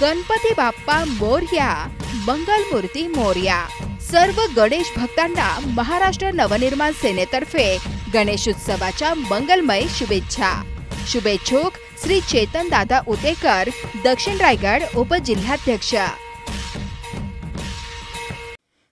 गणपती बाप्पा मोरया, मंगलमूर्ती मोरया। सर्व गणेश भक्तांना महाराष्ट्र नवनिर्माण सेनेतर्फे गणेशोत्सवाच्या मंगलमय शुभेच्छा। शुभेच्छुक श्री चेतन दादा उतेकर, दक्षिण रायगड उपजिल्हाध्यक्ष।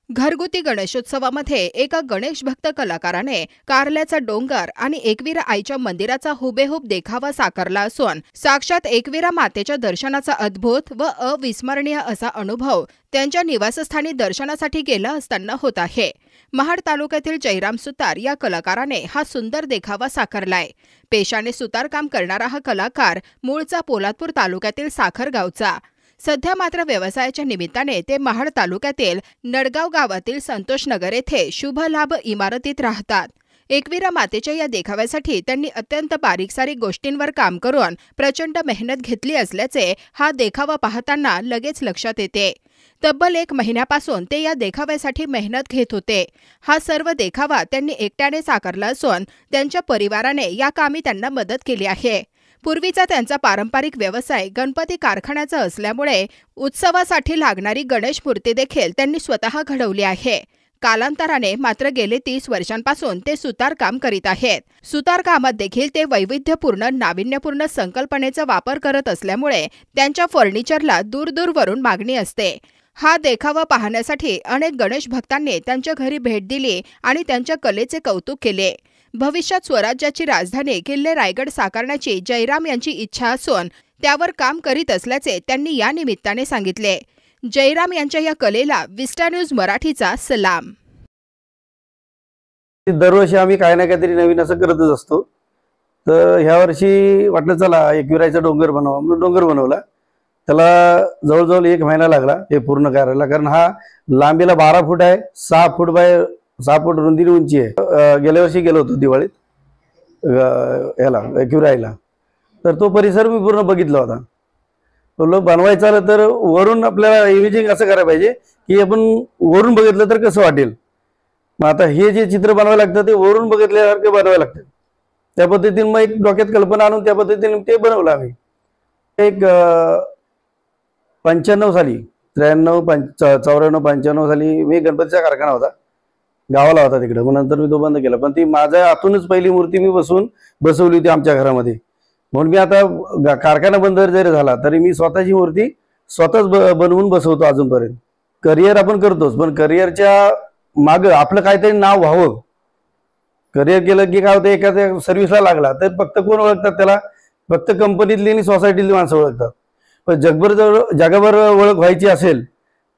घरगुती गणेशोत्सवामध्ये एका गणेश भक्त कलाकाराने कारल्याचा डोंगर आणि एकवीरा आईच्या मंदिराचा हुबेहूब देखावा साकारला असून साक्षात एकवीरा मातेच्या दर्शनाचा अद्भुत व अविस्मरणीय असा अनुभव त्यांच्या निवासस्थानी दर्शनासाठी गेला असताना होत आहे। महाड तालुक्यातील जयराम सुतार या कलाकाराने हा सुंदर देखावा साकारलाय। पेशाने सुतारकाम करणारा हा कलाकार मूळचा पोलादपूर तालुक्यातील साखर गावचा। सध्या मात्र व्यवसायाच्या निमित्ताने ते महाड तालुक्यातील नडगाव गावातील संतोष नगर येथे शुभ लाभ इमारतीत राहतात। एकवीरा मातेच्या या देखाव्यासाठी त्यांनी अत्यंत बारीकसारीक गोष्टींवर काम करून प्रचंड मेहनत घेतली असल्याचे हा देखावा पाहताना लगेच लक्षात येते। तब्बल 1 महिन्यापासून ते या देखाव्यासाठी मेहनत घेत होते। हा सर्व देखावा त्यांनी एकट्याने साकारला असून त्यांच्या परिवाराने या कामी त्यांना मदत केली आहे। पूर्वीचा त्यांचा पारंपरिक व्यवसाय गणपती कारखान्याचा असल्यामुळे उत्सवासाठी लागणारी गणेश मूर्ती देखील त्यांनी स्वतः घडवली आहे। कालांतराने मात्र गेले 30 वर्षांपासून ते सुतारकाम करीत आहेत। सुतारकामात देखील ते वैविध्यपूर्ण नाविन्यपूर्ण संकल्पनेचा वापर करत असल्यामुळे त्यांच्या फर्निचरला दूरवरून मागणी असते। हा देखावा पाहण्यासाठी अनेक गणेश भक्तांनी त्यांच्या घरी भेट दिली आणि त्यांच्या कलेचे कौतुक केले। भविष्यात स्वराज्याची राजधानी किल्ले रायगड साकारण्याची जयराम यांची इच्छा असून त्यावर काम करीत असल्याचे त्यांनी या निमित्ताने सांगितले। जयराम यांच्या या कलेला विस्टा न्यूज मराठीचा सलाम। दरवर्षी आम्ही काही ना काहीतरी नवीन असं करतच असतो। तर ह्या वर्षी वाटलं चला एकविराचा डोंगर बनवा म्हणून डोंगर बनवला। त्याला जवळजवळ 1 महिना लागला हे पूर्ण करायला, कारण हा लांबीला 12 फूट आहे, 6 फूट बाय 6 फूट रुंदी उंची आहे। गेल्या वर्षी गेलो होतो दिवाळीत याला एकविरायला, तर तो परिसर मी पूर्ण बघितला होता। तो बनवायचा आलं तर वरून आपल्याला इमेजिंग असं करायला पाहिजे की आपण वरून बघितलं तर कसं वाटेल। मग आता हे जे चित्र बनवायला लागतं ते वरून बघितल्यासारखं बनवायला लागतं। त्या पद्धतीने मग एक डोक्यात कल्पना आणून त्या पद्धतीने ते बनवलं आम्ही। एक 95 साली 93, 94, 95 साली मी गणपतीचा कारखाना होता, गावाला होता तिकडे। मग नंतर मी तो बंद केला, पण ती माझ्या हातूनच पहिली मूर्ती मी बसवली होती आमच्या घरामध्ये। म्हणून मी आता कारखाना बंद जरी झाला तरी मी स्वतःची मूर्ती स्वतःच बनवून बसवतो अजूनपर्यंत। करिअर आपण करतोच, पण करिअरच्या मागं आपलं काहीतरी नाव व्हावं। करिअर केलं की काय होतं, एखाद्या सर्व्हिसला लागला तर फक्त कोण ओळखतात त्याला, फक्त कंपनीतली आणि सोसायटीतली माणसं ओळखतात। पण जगभर ओळख व्हायची असेल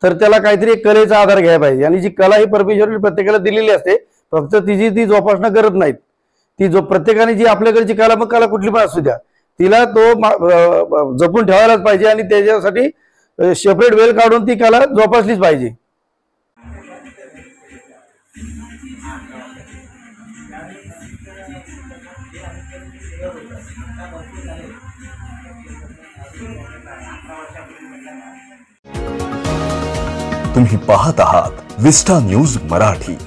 तर त्याला काहीतरी एक कलेचा आधार घ्यायला पाहिजे। आणि जी कला ही परमेश्वराने प्रत्येकाला दिलेली असते, फक्त ती जोपासना करत नाहीत। प्रत्येकाने जी आपल्याकडची कला, मग कला कुठली पण असू द्या, तिला तो जपून ठेवायलाच पाहिजे आणि त्याच्यासाठी सेपरेट वेळ काढून ती कला जोपासलीच पाहिजे। तुम्ही पाहत आहात विस्टा न्यूज मराठी।